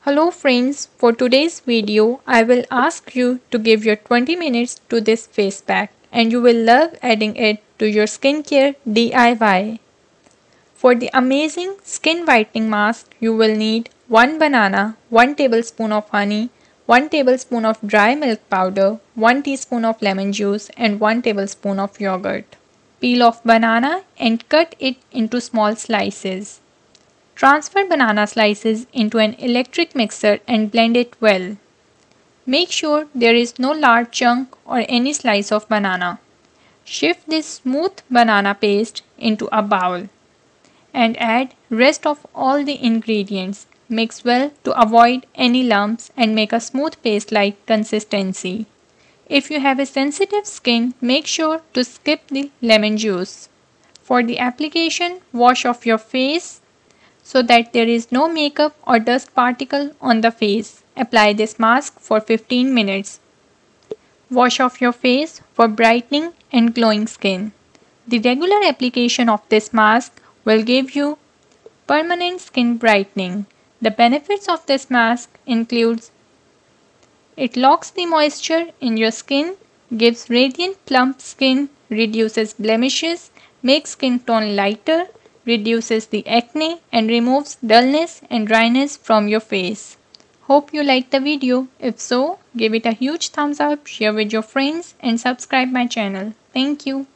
Hello friends, for today's video I will ask you to give your 20 minutes to this face pack and you will love adding it to your skincare DIY. For the amazing skin whitening mask you will need 1 banana, 1 tablespoon of honey, 1 tablespoon of dry milk powder, 1 teaspoon of lemon juice and 1 tablespoon of yogurt. Peel off banana and cut it into small slices. Transfer banana slices into an electric mixer and blend it well. Make sure there is no large chunk or any slice of banana. Shift this smooth banana paste into a bowl and add rest of all the ingredients. Mix well to avoid any lumps and make a smooth paste-like consistency. If you have a sensitive skin, make sure to skip the lemon juice. For the application, wash off your face so that there is no makeup or dust particle on the face. Apply this mask for 15 minutes. Wash off your face for brightening and glowing skin. The regular application of this mask will give you permanent skin brightening. The benefits of this mask includes it locks the moisture in your skin, gives radiant plump skin, reduces blemishes, makes skin tone lighter, reduces the acne and removes dullness and dryness from your face. Hope you liked the video. If so, give it a huge thumbs up, share with your friends and subscribe my channel. Thank you.